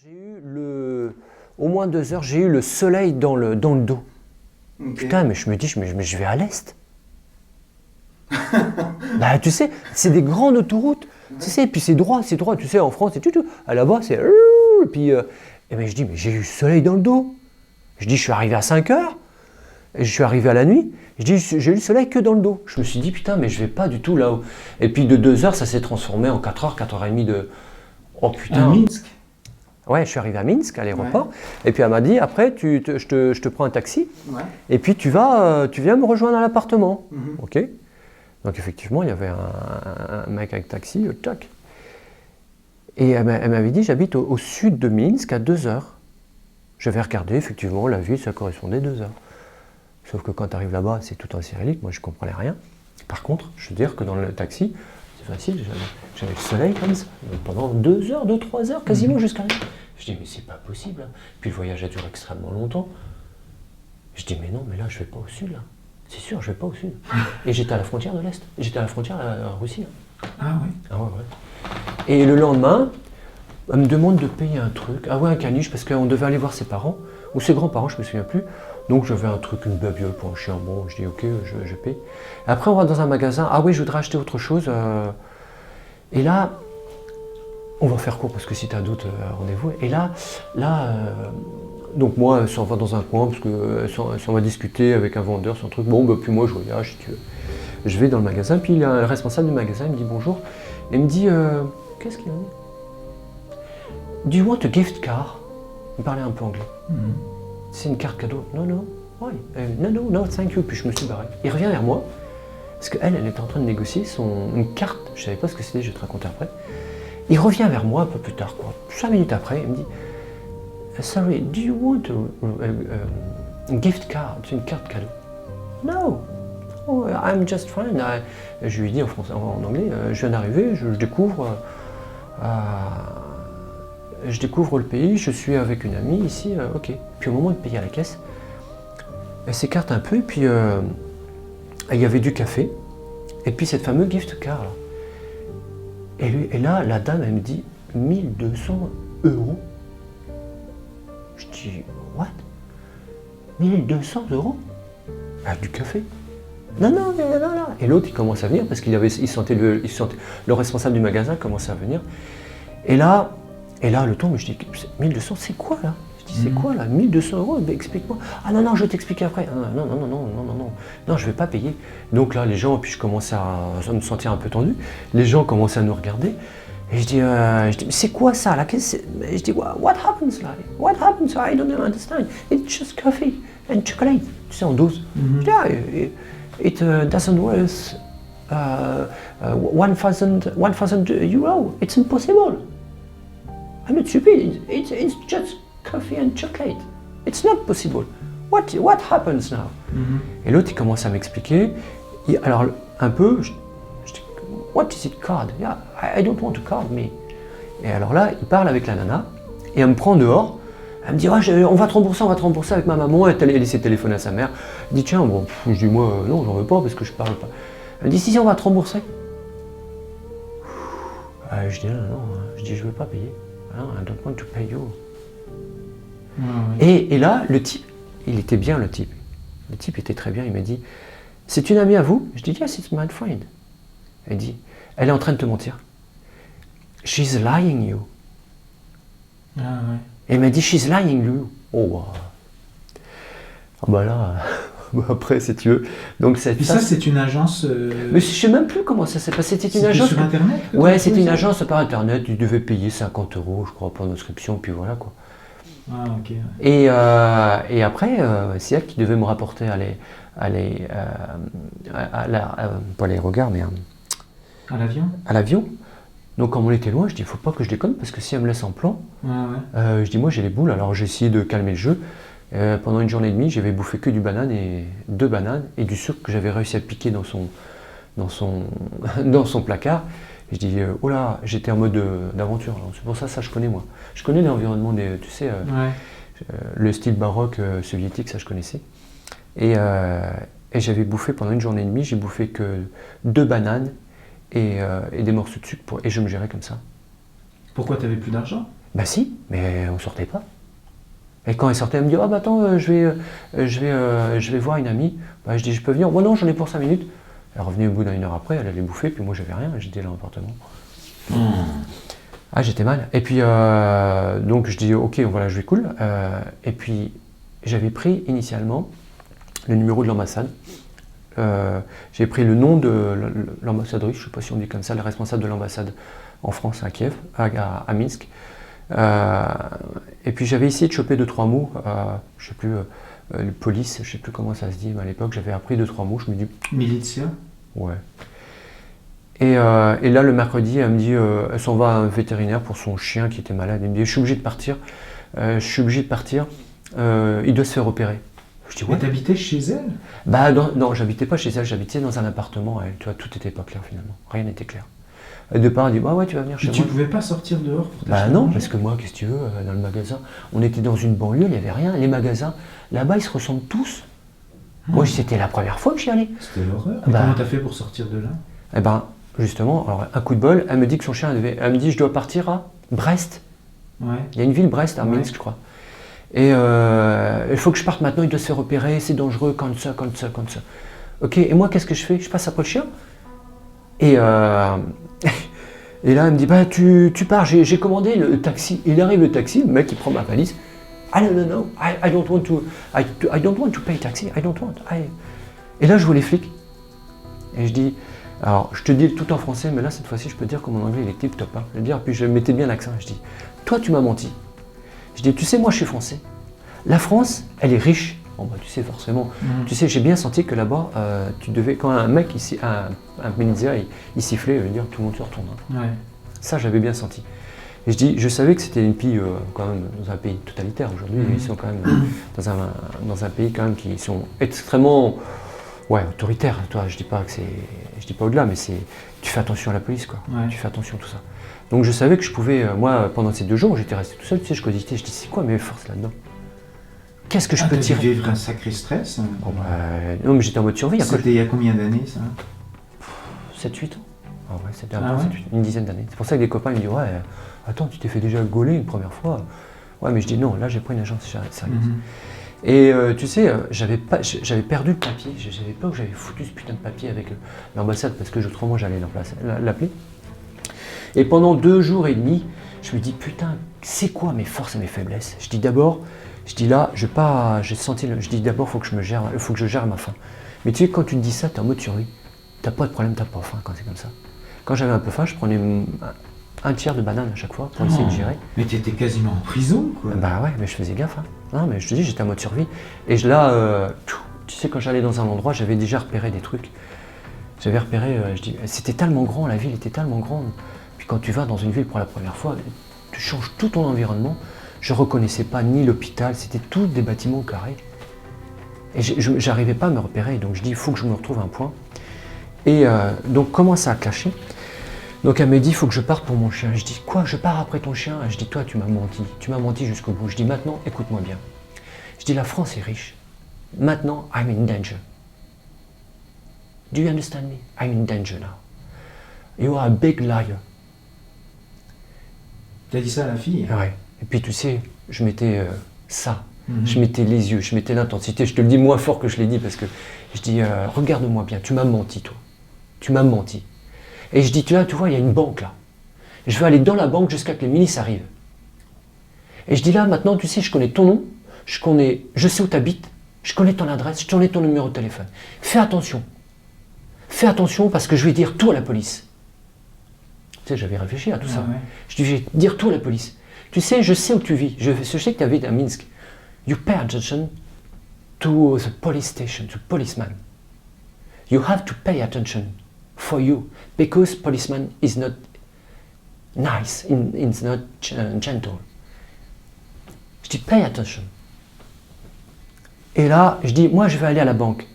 j'ai eu au moins 2 heures, j'ai eu le soleil dans le dos. Okay. Putain, mais je me dis, mais je vais à l'est. Bah, tu sais, c'est des grandes autoroutes, tu sais, puis c'est droit, tu sais, en France, c'est tout. Là-bas, c'est... Et puis, et ben, je dis, mais j'ai eu le soleil dans le dos. Je dis, je suis arrivé à 5 heures, et je suis arrivé à la nuit, je dis, j'ai eu le soleil que dans le dos. Je me suis dit, putain, mais je vais pas du tout là-haut. Et puis de 2 heures, ça s'est transformé en 4 heures, 4 heures et demie de... Oh putain. À Minsk? Ouais, je suis arrivé à Minsk, à l'aéroport, et puis elle m'a dit, après, je te prends un taxi, et puis tu viens me rejoindre à l'appartement. Ok. Donc effectivement, il y avait un mec avec taxi, tac. Et elle m'avait dit, j'habite au sud de Minsk, à 2 heures. J'avais regardé, effectivement, la ville, ça correspondait 2 heures. Sauf que quand tu arrives là-bas, c'est tout en cyrillique, moi je ne comprenais rien. Par contre, je veux dire que dans le taxi, c'est facile, j'avais le soleil comme ça, pendant 2 heures, 2-3 heures, quasiment jusqu'à là. Je dis, mais c'est pas possible. Puis le voyage a duré extrêmement longtemps. Je dis, mais non, mais là, je vais pas au sud, là. C'est sûr, je vais pas au sud. Et j'étais à la frontière de l'Est. J'étais à la frontière de la Russie. Là. Ah oui. Ah ouais. Et le lendemain, elle me demande de payer un truc. Ah ouais, un caniche, parce qu'on devait aller voir ses parents, ou ses grands-parents, je me souviens plus. Donc j'avais un truc, une babiole pour un chien. Bon, je dis, ok, je paye. Après, on va dans un magasin. Ah oui, je voudrais acheter autre chose. Et là, on va faire court, parce que si tu as d'autres rendez-vous. Et là, donc moi, elle s'en va dans un coin, parce qu'elle s'en va discuter avec un vendeur, son truc. Bon, bah, puis moi, je voyage, si tu veux. Je vais dans le magasin, puis il y a le responsable du magasin, il me dit bonjour. Et il me dit, qu'est-ce qu'il a dit? Do you want a gift card? Il parlait un peu anglais. C'est une carte cadeau. Non, non, ouais. Non, thank you. Puis je me suis barré. Il revient vers moi, parce qu'elle était en train de négocier une carte. Je ne savais pas ce que c'était, je vais te raconter après. Il revient vers moi un peu plus tard, quoi. 5 minutes après, il me dit, sorry, do you want a gift card? C'est une carte cadeau. No. Oh, I'm just fine. Je lui dis en français, en anglais, je viens d'arriver, je découvre le pays, je suis avec une amie ici, ok. Puis au moment de payer à la caisse, elle s'écarte un peu, et puis il y avait du café, et puis cette fameuse gift card. Là. Et là, la dame, elle me dit 1200 €. Je dis, what? 1200 €? Ah, du café? Non. Et l'autre, il commence à venir parce il sentait le responsable du magasin commençait à venir. Et là, le ton, je dis, 1200, c'est quoi là? Je dis, c'est quoi là? 1200 €? Explique-moi. Ah non, je vais t'expliquer après. Non, je vais pas payer. Donc là, les gens, puis je commençais à me sentir un peu tendu. Les gens commençaient à nous regarder. Et je dis, mais c'est quoi ça là? Je dis, what happens là? What happens? I don't understand. It's just coffee and chocolate. Tu sais, en dose. Yeah, it doesn't worth 1,000 €. It's impossible. I'm not stupid. It's just coffee and chocolate. It's not possible. What happens now? Et l'autre, il commence à m'expliquer. Alors, un peu, je dis, what is it card? Yeah, I don't want a card, me. Et alors là, il parle avec la nana, et elle me prend dehors. Elle me dit, on va te rembourser avec ma maman. Elle a laissé téléphoner à sa mère. Elle dit, tiens, bon, je dis, moi, non, j'en veux pas parce que je parle pas. Elle me dit, si, on va te rembourser. Je dis, non, je dis, je veux pas payer. Non, I don't want to pay you. Et là, le type, il était bien, le type. Le type était très bien, il m'a dit, c'est une amie à vous? Je dis, yes, it's my friend. Elle dit, elle est en train de te mentir. She's lying you. Et elle m'a dit, she's lying you. Oh, wow. Ah bah là, après, si tu veux. Donc, puis ça, c'est une agence. Mais je sais même plus comment ça s'est passé. C'était une agence. Sur Internet? Ouais, c'était une agence par Internet. Tu devais payer 50 €, je crois, pour l'inscription, puis voilà quoi. Ah, ok. Et après, c'est elle qui devait me rapporter pas les regards, mais à l'avion. À l'avion. Donc, comme on était loin, je dis, il faut pas que je déconne parce que si elle me laisse en plan, je dis, moi j'ai les boules. Alors, j'ai essayé de calmer le jeu. Pendant une journée et demie, j'avais bouffé que deux bananes et du sucre que j'avais réussi à piquer dans son placard. Et je dis, oh là, j'étais en mode d'aventure. C'est pour ça je connais moi. Je connais l'environnement tu sais, le style baroque soviétique, ça je connaissais. Et j'avais bouffé pendant une journée et demie, j'ai bouffé que 2 bananes et des morceaux de sucre et je me gérais comme ça. Pourquoi tu n'avais plus d'argent? Bah si, mais on sortait pas. Et quand elle sortait, elle me dit, ah bah attends, je vais voir une amie. Bah, je dis, je peux venir? Bon non, j'en ai pour 5 minutes. Elle revenait au bout d'une heure après, elle allait bouffer, puis moi j'avais rien, j'étais dans l'appartement. Ah, j'étais mal. Et puis, donc je dis, ok, voilà, je vais cool. Et puis, j'avais pris initialement le numéro de l'ambassade. J'ai pris le nom de l'ambassadrice, je ne sais pas si on dit comme ça, le responsable de l'ambassade en France, à Kiev, à Minsk. Et puis j'avais essayé de choper 2-3 mots, je ne sais plus, police, je ne sais plus comment ça se dit, mais à l'époque j'avais appris 2-3 mots, je me dis... Militia? Ouais. Et là le mercredi, elle me dit, elle s'en va à un vétérinaire pour son chien qui était malade, elle me dit, je suis obligé de partir, il doit se faire opérer. Je dis, ouais. Mais t'habitais chez elle? Bah non, j'habitais pas chez elle, j'habitais dans un appartement, tu vois, tout n'était pas clair finalement, rien n'était clair. De part, elle dit, bah ouais, tu vas venir chez Mais moi. tu pouvais pas sortir dehors pour t'acheter? Bah non, parce que moi, qu'est-ce que tu veux, dans le magasin, on était dans une banlieue, il n'y avait rien, les magasins, là-bas, ils se ressemblent tous. Moi, c'était la première fois que j'y allais. C'était l'horreur. Mais Bah, comment t'as fait pour sortir de là? Eh ben, justement, alors un coup de bol, elle me dit que son chien elle me dit, je dois partir à Brest. Ouais. Il y a une ville, Brest, à Minsk, je crois. Et il faut que je parte maintenant, il doit se faire opérer, c'est dangereux, comme ça. Ok, et moi, qu'est-ce que je fais? Je passe après le chien. Et là, elle me dit, bah, tu pars, j'ai commandé le taxi. Il arrive le taxi, le mec, il prend ma valise. Ah non, I don't want to pay taxi, I don't want. Et là, je vois les flics. Et je dis, alors, je te dis tout en français, mais là, cette fois-ci, je peux dire que mon anglais, il est tip top. Hein. Je veux dire, puis je mettais bien l'accent. Je dis, toi, tu m'as menti. Je dis, tu sais, moi, je suis français. La France, elle est riche. Bon, bah, tu sais, forcément. Tu sais, j'ai bien senti que là-bas, tu devais, quand un mec, ici, un médecin, il sifflait, je veux dire, tout le monde se retourne. Hein. Ouais. Ça, j'avais bien senti. Et je dis, je savais que c'était une pays, quand même, dans un pays totalitaire. Aujourd'hui, ils sont quand même dans un pays, quand même, qui sont extrêmement, ouais, autoritaires. Toi, je dis pas au-delà, mais c'est, tu fais attention à la police, quoi. Ouais. Tu fais attention à tout ça. Donc, je savais que je pouvais, moi, pendant ces 2 jours, j'étais resté tout seul, tu sais, je cogitais, je dis, c'est quoi mes forces là-dedans? Qu'est-ce que je peux tirer? Tu vivre un sacré stress. Bon, bah, non, mais j'étais en mode survie. C'était il y a combien d'années, ça? 7-8 ans. Ah ouais, c'était ouais. une dizaine d'années. C'est pour ça que des copains me disent, ouais, attends, tu t'es fait déjà gauler une première fois. Ouais, mais je dis non, là j'ai pris une agence sérieuse. Et tu sais, j'avais perdu le papier, je savais pas où j'avais foutu ce putain de papier avec l'ambassade parce que autrement j'allais l'appeler. Et pendant 2 jours et demi, je me dis putain, c'est quoi mes forces et mes faiblesses? Je dis d'abord, là, j'ai senti, je dis d'abord, faut que je gère ma faim. Mais tu sais, quand tu te dis ça, t'es en mode survie. T'as pas de problème, t'as pas faim quand c'est comme ça. Quand j'avais un peu faim, je prenais un tiers de banane à chaque fois pour essayer de gérer. Mais tu étais quasiment en prison, quoi. Bah ouais, mais je faisais gaffe. Hein. Non, mais je te dis, j'étais en mode survie. Et là, tu sais, quand j'allais dans un endroit, j'avais déjà repéré des trucs. J'avais repéré, je dis, c'était tellement grand, la ville était tellement grande. Puis quand tu vas dans une ville pour la première fois, tu changes tout ton environnement. Je reconnaissais pas ni l'hôpital, c'était tous des bâtiments carrés. Et j'arrivais pas à me repérer, donc je dis, il faut que je me retrouve un point. Et donc, comment ça a clashé? Donc elle me dit, il faut que je parte pour mon chien. Je dis, quoi, je pars après ton chien? Je dis, toi, tu m'as menti jusqu'au bout. Je dis, maintenant, écoute-moi bien. Je dis, la France est riche. Maintenant, I'm in danger. Do you understand me? I'm in danger now. You are a big liar. T'as dit ça à la fille? Ouais. Et puis tu sais, je mettais ça. Je mettais les yeux, je mettais l'intensité. Je te le dis moins fort que je l'ai dit parce que je dis, regarde-moi bien, tu m'as menti, toi. Tu m'as menti. Et je dis, tu vois, il y a une banque là. Je vais aller dans la banque jusqu'à que les milices arrivent. Et je dis là, maintenant, tu sais, je connais ton nom, je sais où tu habites, je connais ton adresse, je connais ton numéro de téléphone. Fais attention. Fais attention parce que je vais dire tout à la police. Tu sais, j'avais réfléchi à tout ça. Ouais. Je dis, je vais dire tout à la police. Tu sais, je sais où tu vis. Je sais que tu habites à Minsk. You pay attention to the police station, to policeman. You have to pay attention for you, because policeman is not nice, is not gentle. Je dis, pay attention. Et là, je dis, moi, je vais aller à la banque.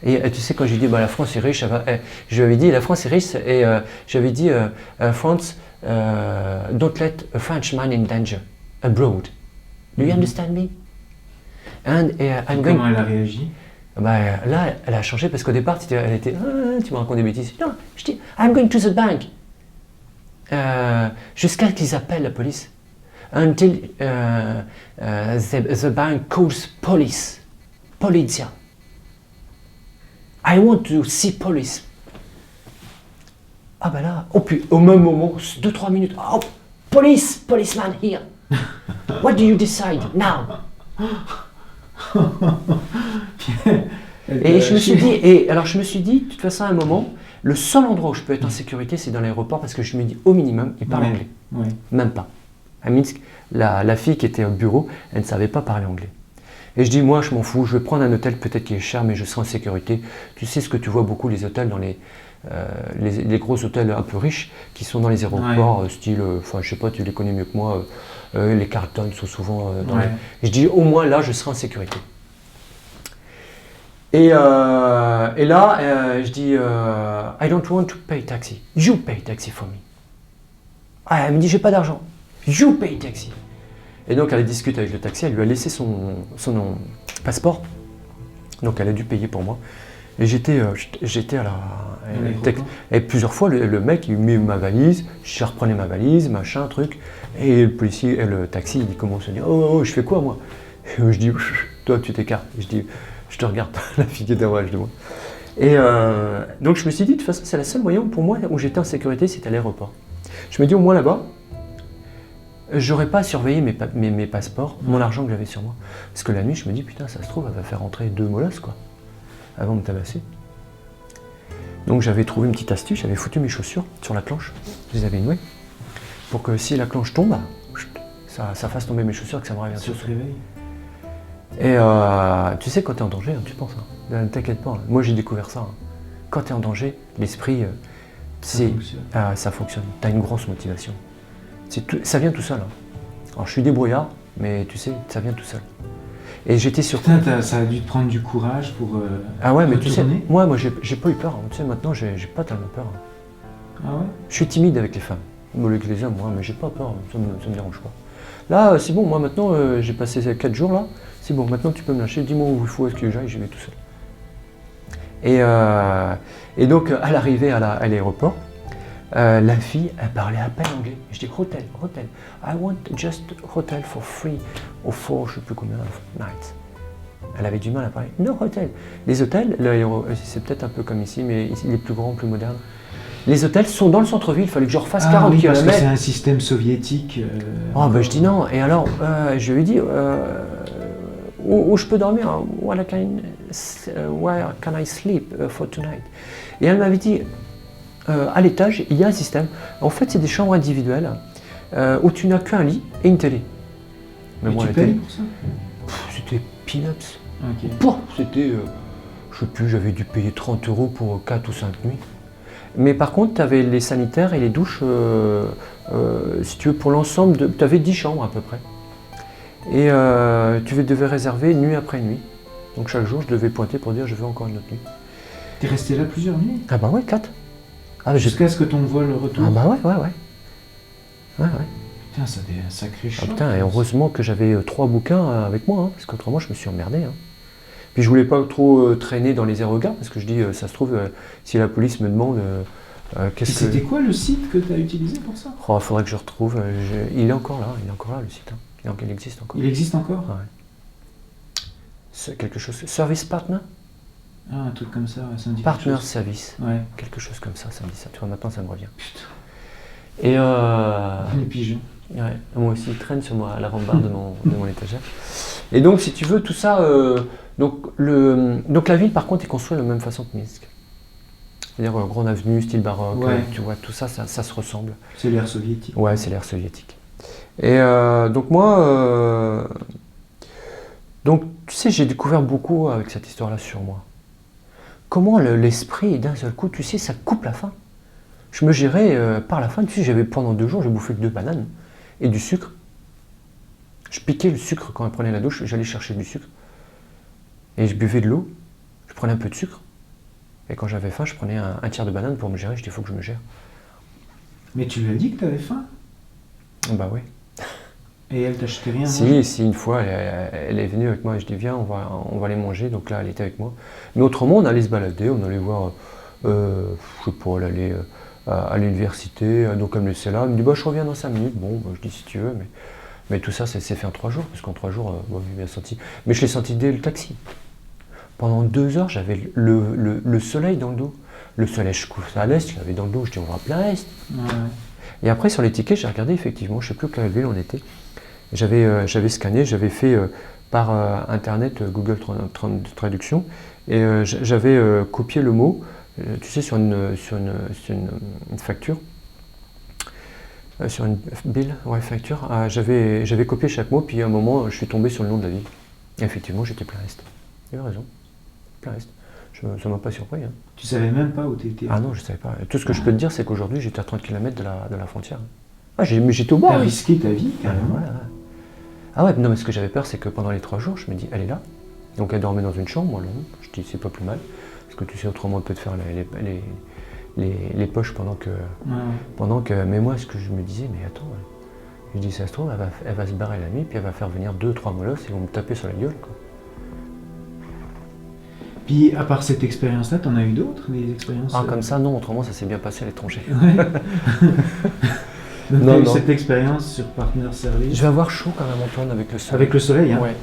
Et tu sais, quand j'ai dit, bah, la France est riche, je lui avais dit, la France est riche, et j'avais dit, France, don't let a Frenchman in danger, abroad. Do you understand me? And, comment elle a réagi? Bah, là, elle a changé parce qu'au départ, elle était, tu me racontes des bêtises. Non, je dis, I'm going to the bank. Jusqu'à qu'ils appellent la police. until the bank calls police. Polizia. I want to see police. Ah ben là, au même moment, 2-3 minutes, oh, policeman here. What do you decide now? Et je me suis dit, de toute façon, à un moment, le seul endroit où je peux être en sécurité, c'est dans l'aéroport, parce que je me dis, au minimum, il parle anglais. Ouais. Même pas. À Minsk, la fille qui était au bureau, elle ne savait pas parler anglais. Et je dis, moi, je m'en fous, je vais prendre un hôtel peut-être qui est cher, mais je serai en sécurité. Tu sais ce que tu vois beaucoup, les hôtels dans les gros hôtels un peu riches, qui sont dans les aéroports, style, enfin, je sais pas, tu les connais mieux que moi, les Carlton sont souvent dans les... Et je dis, au moins là, je serai en sécurité. Et là, je dis, I don't want to pay taxi. You pay taxi for me. Ah, elle me dit, j'ai pas d'argent. You pay taxi. Et donc, elle discute avec le taxi, elle lui a laissé son passeport. Donc, elle a dû payer pour moi. Et j'étais à la... Et plusieurs fois, le mec, il met ma valise, je reprenais ma valise, machin, truc. Et le policier, et le taxi, il commence à dire, oh, je fais quoi, moi? Et je dis, toi, tu t'écartes. Je dis, je te regarde, la fille qui est derrière de moi. Et donc je me suis dit, de toute façon, c'est la seule moyen pour moi où j'étais en sécurité, c'était à l'aéroport. Je me dis, au moins là-bas, j'aurais pas à surveiller mes passeports, mon argent que j'avais sur moi. Parce que la nuit, je me dis, putain, ça se trouve, elle va faire rentrer 2 molosses, quoi, avant de me tabasser. Donc j'avais trouvé une petite astuce, j'avais foutu mes chaussures sur la planche, je les avais nouées, pour que si la planche tombe, ça fasse tomber mes chaussures et que ça me revienne sur. Se réveille. Et tu sais, quand tu es en danger, tu penses, ne t'inquiète pas, moi j'ai découvert ça. Quand tu es en danger, l'esprit, ça fonctionne. Tu as une grosse motivation. Ça vient tout seul. Alors je suis débrouillard, mais tu sais, ça vient tout seul. Et j'étais sur... Putain, ça a dû te prendre du courage pour ah ouais, mais retourner. tu sais, moi j'ai pas eu peur. Tu sais, maintenant, j'ai pas tellement peur. Ah ouais? Je suis timide avec les femmes. Avec les hommes, moi, mais j'ai pas peur, ça me dérange pas. Là, c'est bon, moi maintenant, j'ai passé 4 jours là. C'est bon, maintenant tu peux me lâcher, dis-moi où il faut, est-ce que j'aille, j'y vais tout seul. Et donc, à l'arrivée à l'aéroport, la fille, elle parlait à peine anglais. Je dis, hotel. I want just hotel for 3 or 4, je sais plus combien, nights. Elle avait du mal à parler. No hotel. Les hôtels, c'est peut-être un peu comme ici, mais ici, il est plus grand, plus moderne. Les hôtels sont dans le centre-ville, il fallait que je refasse 40 km. Parce que c'est un système soviétique. Je dis non. Et alors, je lui ai dit, où je peux dormir? Where can I sleep for tonight? Et elle m'avait dit, à l'étage, il y a un système. En fait, c'est des chambres individuelles où tu n'as qu'un lit et une télé. Mais moi, tu payes pour ça? C'était peanuts. Okay. C'était, je sais plus, j'avais dû payer 30 € pour 4 ou 5 nuits. Mais par contre, tu avais les sanitaires et les douches, si tu veux, pour l'ensemble, tu avais 10 chambres à peu près. Et tu devais réserver nuit après nuit. Donc chaque jour, je devais pointer pour dire je veux encore une autre nuit. T'es resté là plusieurs nuits? Ah bah ouais, 4. Jusqu'à ce que ton vol retourne? Ah bah ouais. Putain, ça fait un sacré choc. Putain, et heureusement que j'avais 3 bouquins avec moi, parce qu'autrement je me suis emmerdé. Puis je voulais pas trop traîner dans les aérogares, parce que je dis, ça se trouve, si la police me demande qu'est-ce que... C'était quoi le site que tu as utilisé pour ça? Il faudrait que je retrouve. Il est encore là le site. Il existe encore. Il existe encore? Ouais. C'est quelque chose. Service Partner? Ah, un truc comme ça, ça me dit Partner Service. Ouais. Quelque chose comme ça me dit ça. Tu vois, maintenant ça me revient. Putain. Et les pigeons. Ouais, moi aussi, ils traînent sur moi à la rambarde de mon étagère. Et donc, si tu veux, tout ça. Donc la ville, par contre, est construite de la même façon que Minsk. C'est-à-dire grande avenue, style baroque, tu vois, tout ça, ça se ressemble. C'est l'ère soviétique. Ouais, c'est l'ère soviétique. Et donc moi, donc tu sais, j'ai découvert beaucoup avec cette histoire-là sur moi. Comment l'esprit, d'un seul coup, tu sais, ça coupe la faim. Je me gérais par la faim, tu sais, pendant 2 jours, j'ai bouffé que 2 bananes et du sucre. Je piquais le sucre quand je prenais la douche, j'allais chercher du sucre. Et je buvais de l'eau, je prenais un peu de sucre. Et quand j'avais faim, je prenais un tiers de banane pour me gérer, je dis, il faut que je me gère. Mais tu lui as dit que tu avais faim? Bah oui. Et elle t'achetait rien? Si, une fois, elle est venue avec moi, je dis, viens, on va aller manger. Donc là, elle était avec moi. Mais autrement, on allait se balader, on allait voir, je sais pas, elle allait à l'université. Donc elle me laissait là, elle me dit, bah je reviens dans 5 minutes. Bon, bah, je dis, si tu veux, mais Mais tout ça, c'est fait en 3 jours, parce qu'en 3 jours, moi, j'ai bien senti. Mais je l'ai senti dès le taxi. Pendant 2 heures, j'avais le soleil dans le dos. Le soleil, je couche à l'est, je l'avais dans le dos, je dis on va plein est. Ouais. Et après, sur les tickets, j'ai regardé effectivement, je ne sais plus quelle ville on était. J'avais scanné, j'avais fait par internet Google Traduction, et j'avais copié le mot, tu sais, sur une facture. Sur une bill, ouais, facture, j'avais copié chaque mot, puis à un moment, je suis tombé sur le nom de la ville. Et effectivement, j'étais plein est. Il avait raison, plein est. Ça m'a pas surpris. Hein. Tu savais même pas où tu étais? Ah non, je savais pas. Tout ce que je peux te dire, c'est qu'aujourd'hui, j'étais à 30 km de la frontière. Ah, mais j'étais au bord. T'as Oui. risqué ta vie, carrément. Ouais. Ah ouais, non, mais ce que j'avais peur, c'est que pendant les 3 jours, je me dis, elle est là. Donc elle dormait dans une chambre, moi, là. Je dis, c'est pas plus mal. Parce que tu sais, autrement, elle peut te faire les poches pendant que. Mais moi, ce que je me disais, mais attends, je dis, ça se trouve, elle va se barrer la nuit, puis elle va faire venir 2-3 molosses et ils vont me taper sur la gueule, quoi. Puis, à part cette expérience-là, t'en as eu d'autres, des expériences? Ah, comme ça, non, autrement, ça s'est bien passé à l'étranger. Ouais. Donc, Non, t'as eu non. cette expérience sur Partner Service? Je vais avoir chaud quand même, Antoine, avec le soleil. Avec le soleil, hein? Ouais.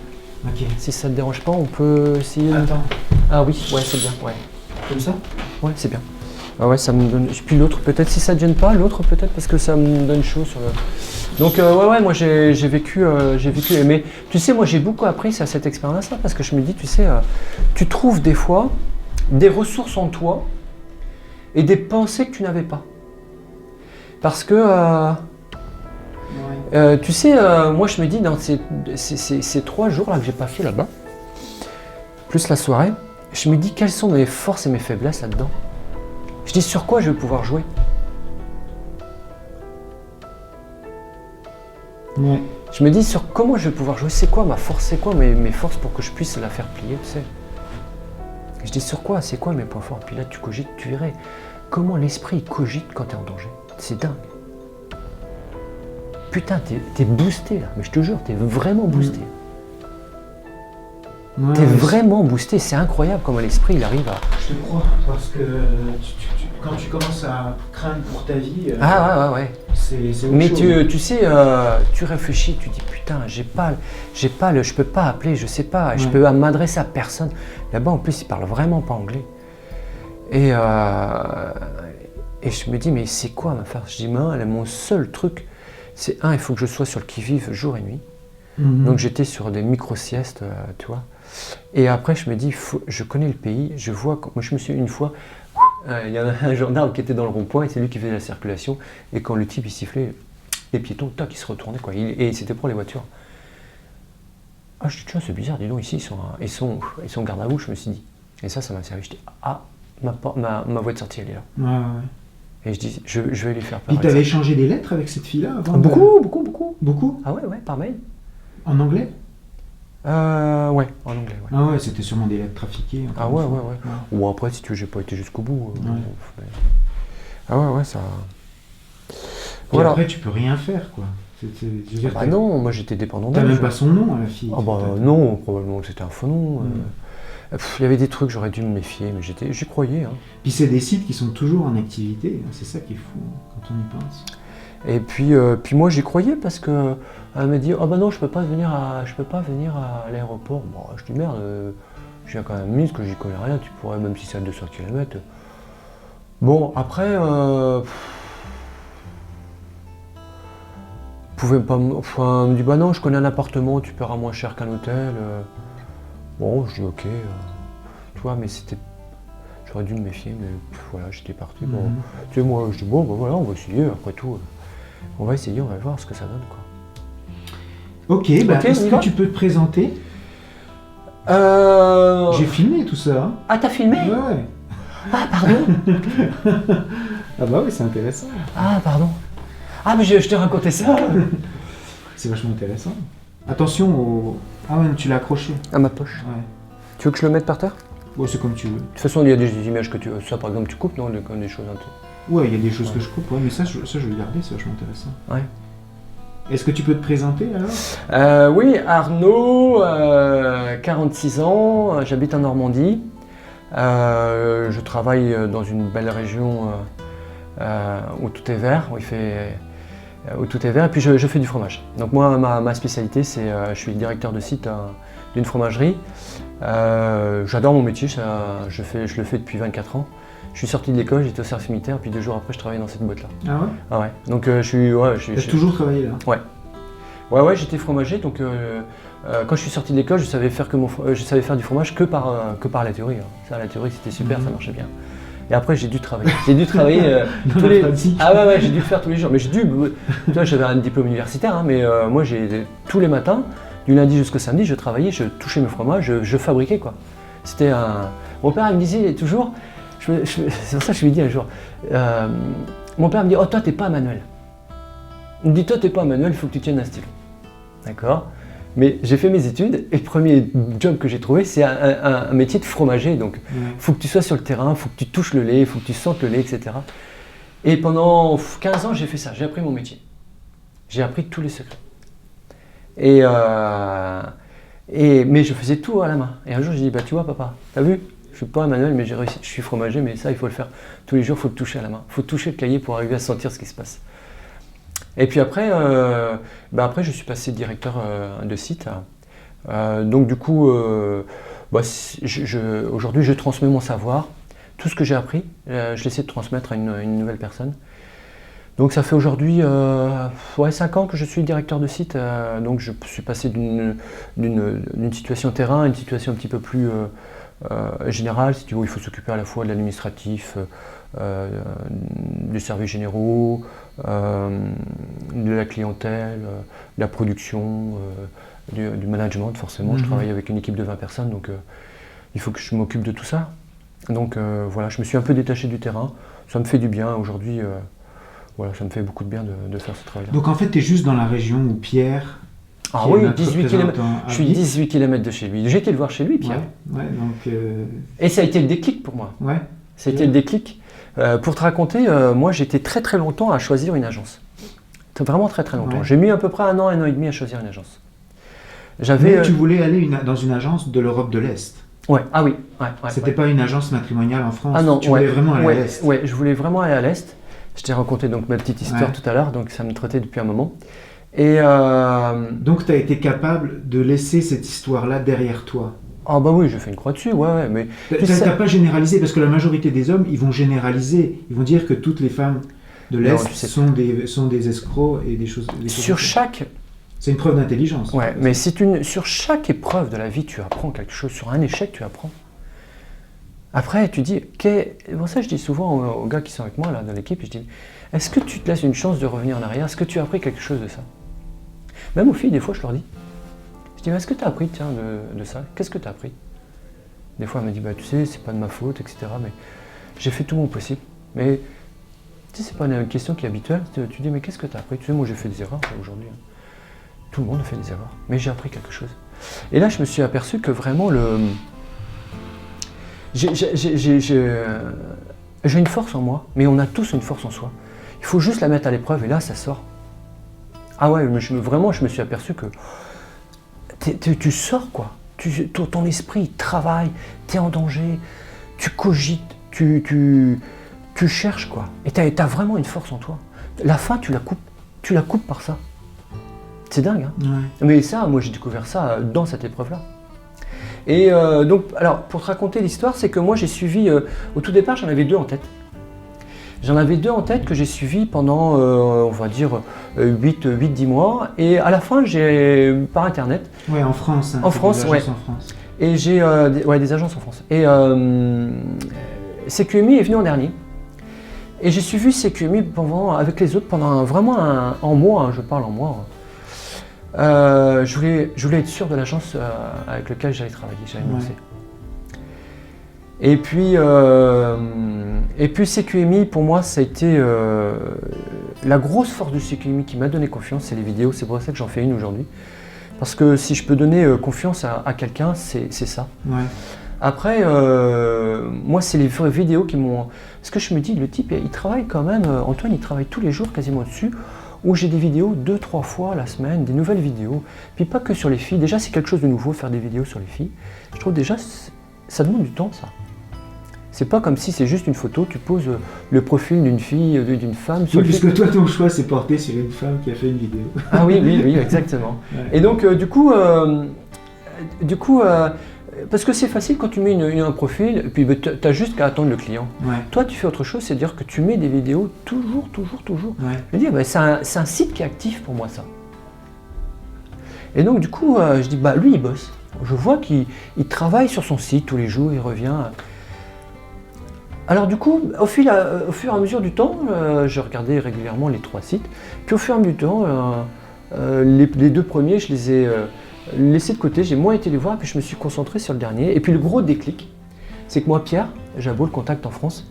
Ok. Si ça te dérange pas, on peut essayer. Attends, Ah oui, ouais, c'est bien, ouais. comme ça? Ouais, c'est bien. Ah ouais, ça me donne. Puis l'autre, peut-être, si ça te gêne pas, l'autre, peut-être, parce que ça me donne chaud sur le. Donc, ouais, moi, j'ai vécu. Mais tu sais, moi, j'ai beaucoup appris à cette expérience-là, parce que je me dis, tu sais, tu trouves des fois des ressources en toi et des pensées que tu n'avais pas. Parce que. Ouais. Tu sais, moi, je me dis, dans ces 3 jours-là que j'ai pas fait là-bas, plus la soirée, je me dis, quelles sont mes forces et mes faiblesses là-dedans? Je dis, sur quoi je vais pouvoir jouer? Ouais. Je me dis, sur comment je vais pouvoir jouer? C'est quoi ma force? C'est quoi mes forces pour que je puisse la faire plier, tu sais? Je dis, sur quoi? C'est quoi mes points forts? Puis là, tu cogites, tu verrais comment l'esprit cogite quand tu es en danger. C'est dingue. Putain, t'es boosté là, mais je te jure, t'es vraiment boosté. Ouais, T'es ouais, vraiment boosté, c'est incroyable comment l'esprit il arrive à. Je te crois, parce que quand tu commences à craindre pour ta vie, Ouais. c'est autre Mais chose. tu sais, tu réfléchis, tu dis putain, je peux pas appeler, je sais pas, je Ouais. peux m'adresser à personne. Là-bas en plus, ils parlent vraiment pas anglais. Et je me dis, mais c'est quoi ma force? Je dis, mais mon seul truc, c'est il faut que je sois sur le qui-vive jour et nuit. Mhm. Donc j'étais sur des micro-siestes, tu vois. Et après, je me dis, je connais le pays, je vois. Moi, je me suis une fois, il y a un gendarme qui était dans le rond-point et c'est lui qui faisait la circulation. Et quand le type il sifflait, les piétons, tac, ils se retournaient, quoi. Et c'était pour les voitures. Ah, je dis, tiens, c'est bizarre, dis donc, ici, ils sont garde à vous, je me suis dit. Et ça m'a servi. Je dis, ah, ma voie de sortie, elle est là. Ouais. Et je dis, je vais lui faire peur. Puis avec t'avais ça. échangé des lettres avec cette fille-là avant? Beaucoup. Beaucoup? Ah ouais, par mail. En anglais? Ouais, en anglais, ouais. Ah ouais, c'était sûrement des lettres trafiquées. encore Ah une ouais. fois. Ou après, si tu veux, j'ai pas été jusqu'au bout. Ouais. Mais- Ah ouais, ça. Puis Voilà. après, tu peux rien faire, quoi. Je veux dire, Ah non, moi j'étais dépendant t'as d'elle. même pas son nom à la fille. Ah bah non, probablement que c'était un faux nom. Mm. Il y avait des trucs, j'aurais dû me méfier, mais j'y croyais. Hein. Puis c'est des sites qui sont toujours en activité. C'est ça qui est fou, hein, quand on y pense. Et puis moi j'y croyais parce que elle m'a dit, oh bah non, je peux pas venir à l'aéroport. Bon, je dis merde, je viens quand même mise que j'y connais rien, tu pourrais, même si c'est à 200 km. Bon, après, pouvait pas enfin, elle me dit, bah non, je connais un appartement, tu paieras moins cher qu'un hôtel. Bon, je dis ok, tu vois, mais c'était. J'aurais dû me méfier, mais voilà, j'étais parti. Bon, Mhm. tu sais, moi, je dis, bon, bah voilà, on va essayer, après tout. On va essayer, on va voir ce que ça donne, quoi. Ok, bah, Ok, est-ce on y que va tu peux te présenter? J'ai filmé tout ça. Hein. Ah, t'as filmé? Ouais. Ah, pardon. Ah bah oui, c'est intéressant. Ah, pardon. Ah, mais je t'ai raconté ça. C'est vachement intéressant. Attention au... Ah ouais, tu l'as accroché. À ma poche. Ouais. Tu veux que je le mette par terre? Bon, c'est comme tu veux. De toute façon, il y a des images que tu. Ça, par exemple, tu coupes, non? Des choses un peu. Ouais, il y a des choses que je coupe, ouais, mais ça je vais le garder, c'est vachement intéressant. Ouais. Est-ce que tu peux te présenter alors? Oui, Arnaud, 46 ans, j'habite en Normandie. Je travaille dans une belle région où tout est vert, où il fait où tout est vert. Et puis je fais du fromage. Donc moi, ma spécialité, c'est je suis directeur de site d'une fromagerie. J'adore mon métier, je le fais depuis 24 ans. Je suis sorti de l'école, j'étais au service militaire, puis 2 jours après, je travaillais dans cette boîte-là. Ah ouais? Ah ouais. Donc je suis... Ouais, T'as toujours travaillé là? Ouais. Ouais, j'étais fromager, donc quand je suis sorti de l'école, je savais faire du fromage que par la théorie. Hein. Ça, la théorie, c'était super, ça marchait bien. Et après, j'ai dû travailler. J'ai dû travailler tous les... Ah ouais, j'ai dû le faire tous les jours. Mais j'avais un diplôme universitaire, hein, mais moi, tous les matins, du lundi jusqu'au samedi, je travaillais, je touchais mes fromages, je fabriquais, quoi. C'était un... Mon père, il me disait toujours... c'est pour ça que je lui ai dit un jour, mon père me dit « Oh, toi, t'es pas un manuel. » Il me dit « Toi, t'es pas un manuel, il faut que tu tiennes un stylo. » D'accord? Mais j'ai fait mes études et le premier job que j'ai trouvé, c'est un métier de fromager. Donc, il faut que tu sois sur le terrain, il faut que tu touches le lait, il faut que tu sentes le lait, etc. Et pendant 15 ans, j'ai fait ça. J'ai appris mon métier. J'ai appris tous les secrets. Mais je faisais tout à la main. Et un jour, j'ai dit, bah, tu vois, papa, t'as vu? Je suis pas un manuel, mais j'ai réussi. Je suis fromager, mais ça, il faut le faire tous les jours. Il faut le toucher à la main. Il faut toucher le cahier pour arriver à sentir ce qui se passe. Et puis après, je suis passé directeur de site. Donc du coup, aujourd'hui, je transmets mon savoir. Tout ce que j'ai appris, je l'essaie de transmettre à une nouvelle personne. Donc ça fait aujourd'hui 5 ans que je suis directeur de site. Donc je suis passé d'une situation terrain à une situation un petit peu plus générale, si tu veux, il faut s'occuper à la fois de l'administratif, des services généraux, de la clientèle, de la production, du management forcément. Je travaille avec une équipe de 20 personnes, donc il faut que je m'occupe de tout ça. Donc voilà, je me suis un peu détaché du terrain, ça me fait du bien aujourd'hui, voilà, ça me fait beaucoup de bien de faire ce travail-là. Donc en fait, tu es juste dans la région où Pierre... Ah oui, 18 km. Je suis 18 km de chez lui. J'ai été le voir chez lui, Pierre. Ouais, donc, Et ça a été le déclic pour moi. Ouais. Ça a été le déclic. Pour te raconter, moi j'étais très très longtemps à choisir une agence. Vraiment très très longtemps. Ouais. J'ai mis à peu près 1 an et demi à choisir une agence. Mais tu voulais aller dans une agence de l'Europe de l'Est. Ouais, ah oui. Ouais, C'était pas une agence matrimoniale en France. Ah non, tu voulais vraiment aller à l'Est. Ouais, je voulais vraiment aller à l'Est. Je t'ai raconté donc ma petite histoire tout à l'heure, donc ça me trottait depuis un moment. Et donc tu as été capable de laisser cette histoire-là derrière toi. Ah bah oui, j'ai fait une croix dessus, ouais, mais... Tu n'as pas généralisé, parce que la majorité des hommes, ils vont généraliser. Ils vont dire que toutes les femmes de l'Est sont des escrocs et des choses... Sur chaque... C'est une preuve d'intelligence. Ouais, mais sur chaque épreuve de la vie, tu apprends quelque chose. Sur un échec, tu apprends. Après, tu dis... Pour ça, je dis souvent aux gars qui sont avec moi, là, dans l'équipe, je dis, est-ce que tu te laisses une chance de revenir en arrière? Est-ce que tu as appris quelque chose de ça? Même aux filles, des fois, je leur dis. Je dis, est-ce que tu as appris de ça? Qu'est-ce que tu as appris? Des fois, elle me dit, bah, tu sais, c'est pas de ma faute, etc. Mais j'ai fait tout mon possible. Mais tu sais, c'est pas une question qui est habituelle. Tu dis, mais qu'est-ce que tu as appris? Tu sais, moi, j'ai fait des erreurs aujourd'hui. Hein. Tout le monde a fait des erreurs. Mais j'ai appris quelque chose. Et là, je me suis aperçu que vraiment, j'ai une force en moi, mais on a tous une force en soi. Il faut juste la mettre à l'épreuve et là, ça sort. Ah ouais, vraiment, je me suis aperçu que tu sors, quoi. Ton esprit il travaille, tu es en danger, tu cogites, tu cherches, quoi. Et tu as vraiment une force en toi. La faim, tu la coupes par ça. C'est dingue, hein. Ouais. Mais ça, moi j'ai découvert ça dans cette épreuve-là. Et donc, alors, pour te raconter l'histoire, c'est que moi j'ai suivi, au tout départ, j'en avais 2 en tête. J'en avais 2 en tête que j'ai suivis pendant, on va dire, 8-10 mois. Et à la fin, j'ai, par Internet... Ouais, en France. Hein, en France, ouais. En France. Et j'ai des agences en France. Et CQMI est venu en dernier. Et j'ai suivi CQMI avec les autres pendant en mois, hein, je parle en mois. Je voulais être sûr de l'agence avec laquelle j'allais travailler, j'allais me lancer. Et puis CQMI, pour moi, ça a été la grosse force de CQMI qui m'a donné confiance, c'est les vidéos. C'est pour ça que j'en fais une aujourd'hui. Parce que si je peux donner confiance à quelqu'un, c'est ça. Ouais. Après, moi, c'est les vraies vidéos qui m'ont... Parce que je me dis, le type, il travaille quand même, Antoine, il travaille tous les jours quasiment dessus, où j'ai des vidéos 2-3 fois la semaine, des nouvelles vidéos. Puis pas que sur les filles. Déjà, c'est quelque chose de nouveau, faire des vidéos sur les filles. Je trouve déjà, ça demande du temps, ça. C'est pas comme si c'est juste une photo, tu poses le profil d'une fille, d'une femme. Oui, puisque toi, ton choix s'est porté sur une femme qui a fait une vidéo. Ah oui, exactement. Ouais. Et donc, du coup, parce que c'est facile quand tu mets un profil, et puis tu n'as juste qu'à attendre le client. Ouais. Toi, tu fais autre chose, c'est-à-dire que tu mets des vidéos toujours. Ouais. Je veux dire, c'est un site qui est actif pour moi, ça. Et donc, du coup, je dis, lui, il bosse. Je vois qu'il travaille sur son site tous les jours, il revient. Alors du coup, au fur et à mesure du temps, je regardais régulièrement les 3 sites. Puis au fur et à mesure du temps, les 2 premiers, je les ai laissés de côté, j'ai moins été les voir, puis je me suis concentré sur le dernier. Et puis le gros déclic, c'est que moi, Pierre, Jabot, le contact en France,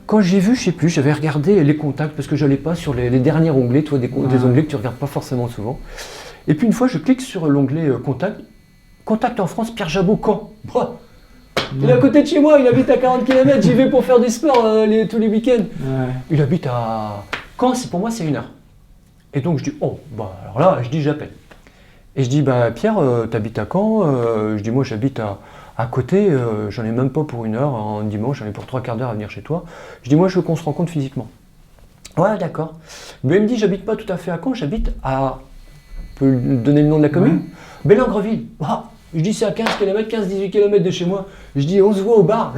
quand j'ai vu, je sais plus, j'avais regardé les contacts, parce que je n'allais pas sur les derniers onglets, toi, des onglets que tu ne regardes pas forcément souvent. Et puis une fois, je clique sur l'onglet contact en France, Pierre Jabot, quand il est à côté de chez moi, il habite à 40 km, j'y vais pour faire du sport tous les week-ends. Ouais. Il habite à Caen, pour moi c'est 1 heure. Et donc je dis, alors là, j'appelle. Et je dis, Pierre, t'habites à Caen? Je dis, moi j'habite à côté, j'en ai même pas pour 1 heure, en dimanche, j'en ai pour 3/4 d'heure à venir chez toi. Je dis, moi je veux qu'on se rencontre physiquement. Ouais, d'accord. Mais il me dit, j'habite pas tout à fait à Caen, j'habite à... Je peux donner le nom de la commune? Bellingreville. Je dis c'est à 15 km, 15-18 km de chez moi. Je dis on se voit au bar.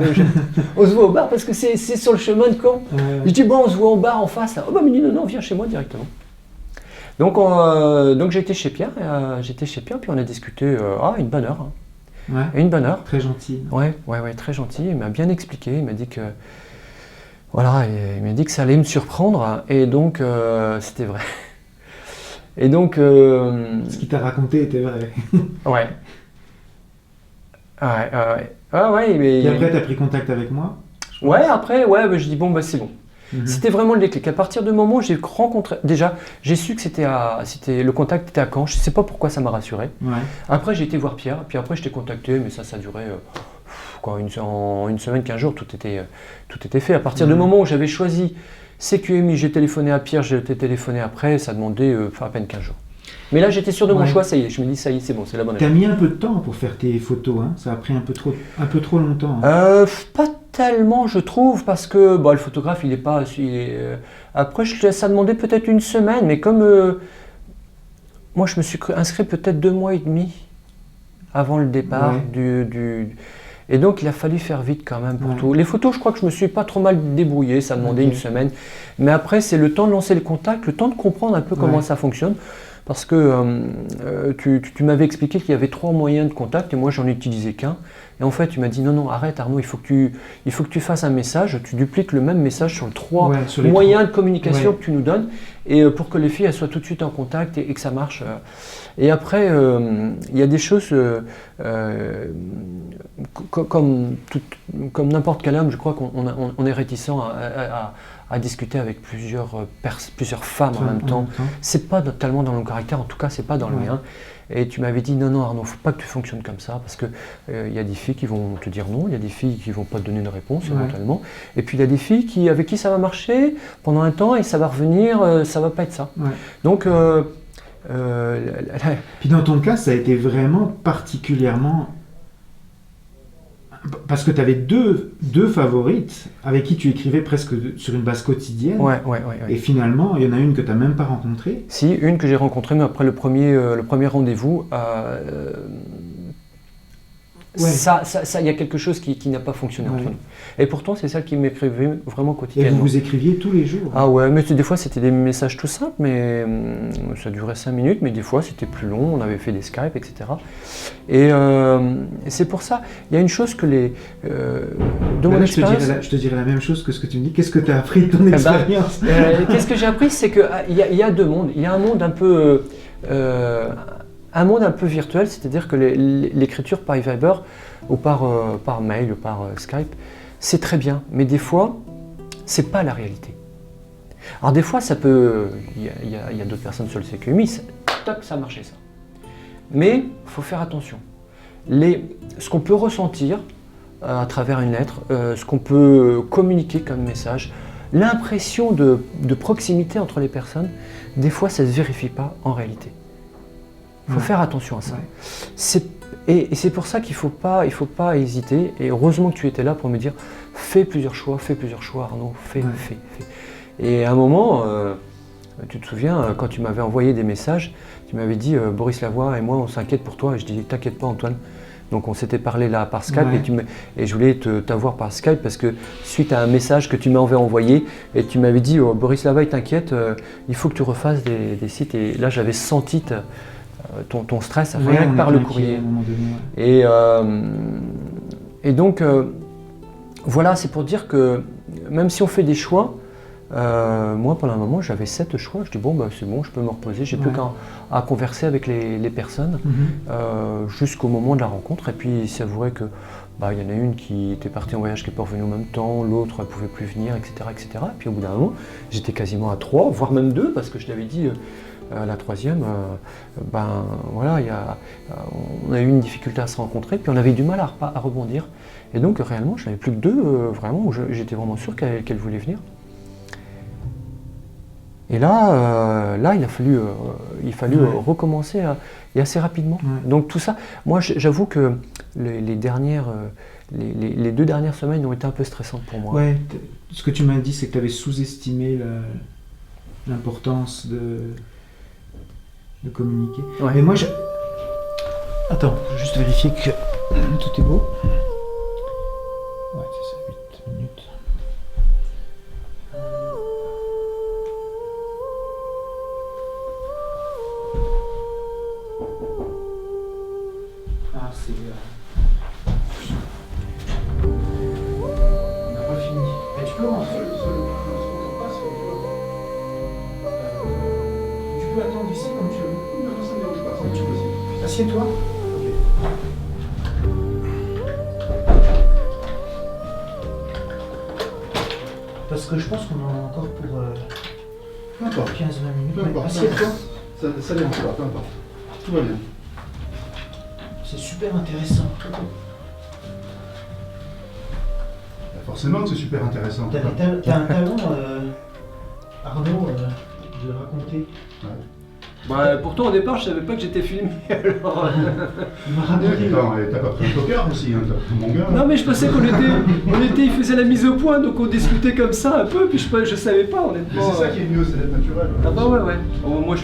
On se voit au bar parce que c'est sur le chemin de Caen. Je dis on se voit au bar en face. Là. Il me dit non, viens chez moi directement. Donc j'étais chez Pierre, puis on a discuté une bonne heure. Une bonne heure. Très gentil. Ouais, très gentil. Il m'a bien expliqué, il m'a dit que il m'a dit que ça allait me surprendre et donc c'était vrai. Et donc ce qu'il t'a raconté était vrai. Ouais. Mais... Et après, tu as pris contact avec moi? Après, je dis c'est bon. C'était vraiment le déclic. À partir du moment où j'ai rencontré, déjà, j'ai su que le contact était à Caen. Je ne sais pas pourquoi ça m'a rassuré. Après, j'ai été voir Pierre. Puis après, je t'ai contacté, mais ça durait en 1 semaine, 15 jours, tout était fait. À partir du moment où j'avais choisi CQMI, j'ai téléphoné à Pierre, j'ai téléphoné après, ça demandait à peine 15 jours. Mais là, j'étais sûr de mon choix, ça y est. Je me dis, ça y est, c'est bon, c'est la bonne réponse. T'as mis un peu de temps pour faire tes photos, hein? Ça a pris un peu trop longtemps. Hein? Pas tellement, je trouve, parce que le photographe, il est pas... Après, ça demandait peut-être 1 semaine, mais comme... moi, je me suis inscrit peut-être 2 mois et demi avant le départ Et donc, il a fallu faire vite quand même pour tout. Les photos, je crois que je me suis pas trop mal débrouillé, ça demandait 1 semaine. Mais après, c'est le temps de lancer le contact, le temps de comprendre un peu comment ça fonctionne. Parce que tu m'avais expliqué qu'il y avait 3 moyens de contact et moi j'en ai utilisé qu'un. Et en fait tu m'as dit non arrête Arnaud, il faut que tu fasses un message, tu dupliques le même message sur les 3 moyens de communication que tu nous donnes et pour que les filles elles soient tout de suite en contact et que ça marche. Et après il y a des choses comme n'importe quel homme, je crois qu'on est réticent à discuter avec plusieurs femmes en même temps. C'est pas tellement dans mon caractère, en tout cas c'est pas dans le mien. Et tu m'avais dit non Arnaud, faut pas que tu fonctionnes comme ça parce que y a des filles qui vont te dire non, il y a des filles qui vont pas te donner une réponse éventuellement. Et puis il y a des filles avec qui ça va marcher pendant un temps et ça va revenir, ça va pas être ça. Donc puis dans ton cas, ça a été vraiment particulièrement... Parce que tu avais deux favorites avec qui tu écrivais presque sur une base quotidienne. Et finalement, il y en a une que tu n'as même pas rencontrée. Si, une que j'ai rencontrée, mais après le premier rendez-vous, il y a quelque chose qui n'a pas fonctionné entre nous. Et pourtant, c'est celle qui m'écrivait vraiment quotidiennement. Et vous écriviez tous les jours? Ah ouais, mais des fois c'était des messages tout simples, mais ça durait 5 minutes, mais des fois c'était plus long, on avait fait des Skype, etc. Et c'est pour ça, il y a une chose que de mon expérience... Je te dirais la même chose que ce que tu me dis. Qu'est-ce que tu as appris de ton expérience? Qu'est-ce que j'ai appris, c'est qu'il y a 2 mondes. Il y a un monde un peu... un monde un peu virtuel, c'est-à-dire que l'écriture par Viber ou par mail ou par Skype, c'est très bien, mais des fois, c'est pas la réalité. Alors des fois, ça peut... Il y a d'autres personnes sur le CQMI, ça marchait ça. Mais il faut faire attention. Ce qu'on peut ressentir à travers une lettre, ce qu'on peut communiquer comme message, l'impression de proximité entre les personnes, des fois, ça ne se vérifie pas en réalité. Il faut faire attention à ça. Et c'est pour ça qu'il ne faut pas hésiter. Et heureusement que tu étais là pour me dire fais plusieurs choix Arnaud, fais. Et à un moment, tu te souviens, quand tu m'avais envoyé des messages, tu m'avais dit Boris Lavoie et moi on s'inquiète pour toi. Et je dis t'inquiète pas Antoine. Donc on s'était parlé là par Skype et je voulais t'avoir par Skype parce que suite à un message que tu m'avais envoyé et tu m'avais dit Boris Lavoie t'inquiète, il faut que tu refasses des sites. Et là j'avais senti ton stress rien que par le courrier. Et donc voilà, c'est pour dire que même si on fait des choix, moi pendant un moment j'avais 7 choix, je dis bon bah c'est bon, je peux me reposer, j'ai plus qu'à converser avec les personnes jusqu'au moment de la rencontre. Et puis c'est avoué que il y en a une qui était partie en voyage qui n'est pas revenue en même temps, l'autre elle pouvait plus venir, etc. Et puis au bout d'un moment j'étais quasiment à 3, voire même 2 parce que je l'avais dit la troisième, voilà, on a eu une difficulté à se rencontrer, puis on avait du mal à rebondir. Et donc réellement, je n'avais plus que 2, vraiment, où j'étais vraiment sûr qu'elle voulait venir. Et là, il a fallu recommencer et assez rapidement. Donc tout ça, moi j'avoue que les 2 dernières semaines ont été un peu stressantes pour moi. Ouais, ce que tu m'as dit, c'est que tu avais sous-estimé l'importance de communiquer. Ouais. Mais moi, attends, je vais juste vérifier que tout est beau. Ouais, c'est ça, 8 minutes. Ah, c'est... On n'a pas fini. Mais tu peux rentrer. Tu peux attendre ici comme tu veux. Assieds-toi. Parce que je pense qu'on en a encore pour 15-20 minutes. Assieds-toi. Ça dérange pas, peu importe. Tout va bien. C'est super intéressant. Forcément que c'est super intéressant. T'as un talent, Arnaud, de raconter. Pourtant au départ je savais pas que j'étais filmé. Alors... Il m'a raconté. T'as pas pris le poker aussi, hein, t'as pris mon gars. Non mais je pensais il faisait la mise au point, donc on discutait comme ça un peu, puis je savais pas honnêtement. Mais c'est ça qui est mieux, c'est d'être naturel. Ah bah ouais. Moi je